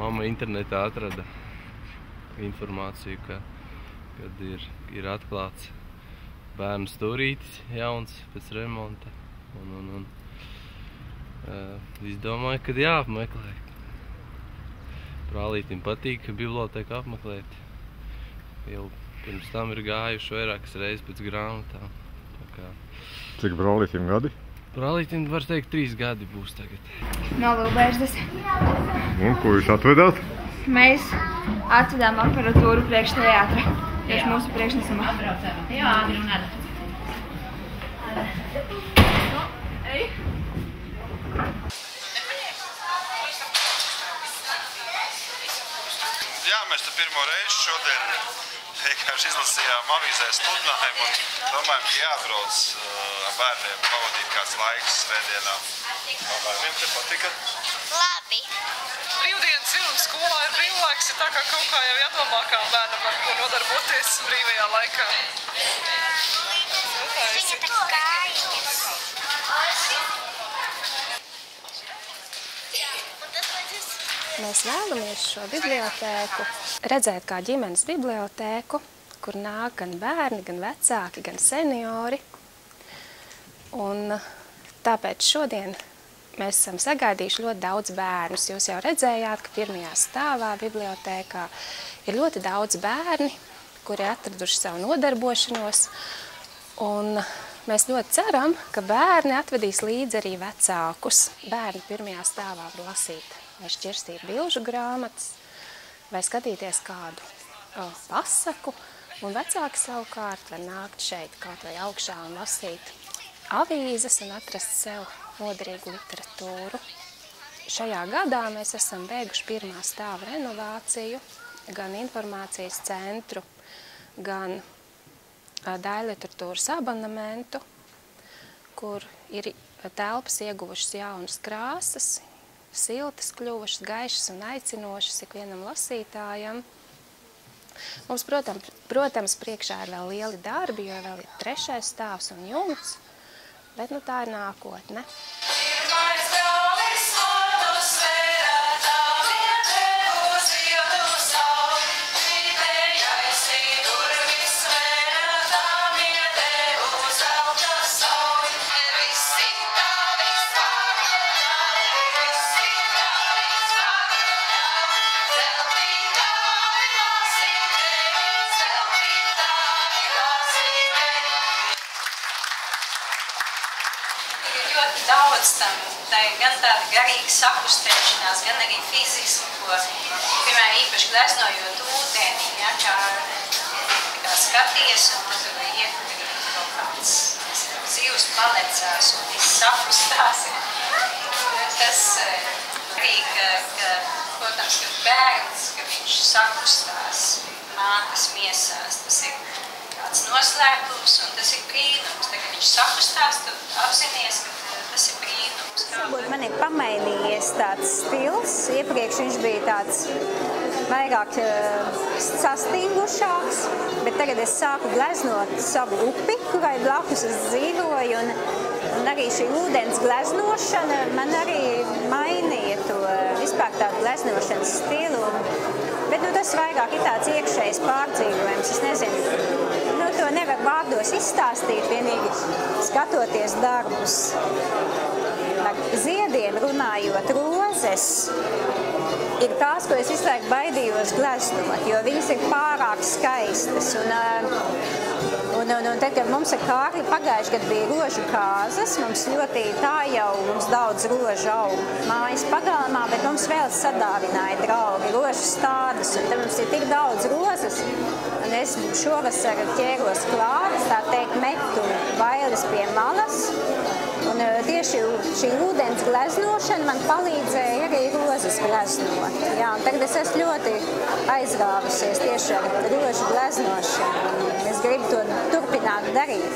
mamma internetā atrada informāciju, kad ir atklāts bērnu stūrītis jauns pēc remonta. Un izdomāju, kad jāapmeklē. Brālītim patīk biblioteku apmeklēt. Jau pirms tam ir gājuši vairākas reizes pēc grāmatām. Cik brālītim gadi? Brālītim, var teikt, 3 gadi būs tagad. No Lūbēždas. Un ko jūs atvedāt? Mēs atvedām aparatūru priekš teātra. Priekš mūsu priekšnesumā. Jā, Agri un Ada. Jā, mēs te pirmo reizi šodien vienkārši izlasījām avīzē sludinājumu un domājam, ka jābrauc ar bērniem pavadīt kāds laiks svētdienā. Bērniem te patika? Labi. Brīvdienas ir un skolā ir brīvlaiks, tā kā kaut kā jau jādomā, kā bērnam ar ko nodarboties brīvajā laikā. Viņa tā kājas. Mēs vēlamies šo bibliotēku redzēt kā ģimenes bibliotēku, kur nāk gan bērni, gan vecāki, gan seniori. Un tāpēc šodien mēs esam sagaidījuši ļoti daudz bērnus. Jūs jau redzējāt, ka pirmajā stāvā bibliotēkā ir ļoti daudz bērni, kuri atraduši savu nodarbošanos. Un mēs ļoti ceram, ka bērni atvedīs līdzi arī vecākus. Bērni pirmajā stāvā var lasīt vai šķirstīt bilžu grāmatas, vai skatīties kādu pasaku, un vecāki savukārt var nākt šeit kaut vai augšā un lasīt avīzes un atrast sev noderīgu literatūru. Šajā gadā mēs esam beiguši pirmā stāva renovāciju, gan informācijas centru, gan daiļliteratūras abonementu, kur ir telpas ieguvušas jaunas krāsas, siltas kļuvušas, gaišas un aicinošas ikvienam lasītājam. Mums, protams, priekšā ir vēl lieli darbi, jo vēl ir 3. stāvs un jumts, bet tā ir nākotne. Ļoti daudz tam, tā ir gan tāda garīga sakustēšanās, gan arī fiziski, ko, piemēram, īpaši gleznojot ūdeni, ja, kā skaties, un tad tur iekrīt kaut kāds zivs palecās un viss sakustās. Tas arī, ka, protams, ka bērns, ka viņš sakustās mākas miesās, tas ir kāds noslēpums, un tas ir brīnums. Tagad viņš sakustās, tu apzinies, ka tas ir brīnums. Varbūt man ir pamainījies tāds stils. Iepriekš viņš bija tāds vairāk sastingušāks, bet tagad es sāku gleznot savu upi, kurai blakus es dzīvoju, un arī šī ūdens gleznošana man arī mainīja to vispār tādu gleznošanas stilu. Bet tas vairāk ir tāds iekšējs pārdzīvojums, es nezinu. To nevar vārdos izstāstīt, vienīgi skatoties darbus. Par ziediem runājot, rozes ir tās, ko es visu laiku baidījos gleznot, jo viņas ir pārāk skaistas. Un tad, kad mums ar Kārli pagājuši gadu bija rožu kāzas, mums daudz rožu aug mājas pagalmā, bet mums vēl sadāvināja draugi rožu stādas, un tad mums ir tik daudz rozes, un es šovasar ķēros klāt, tā teikt, metu bailes pie malas, un tieši šī ūdens gleznošana man palīdzēja arī rozes gleznot. Jā, un tagad es esmu ļoti aizrāvusies tieši ar rožu gleznošanu, un es gribu to turpināt darīt.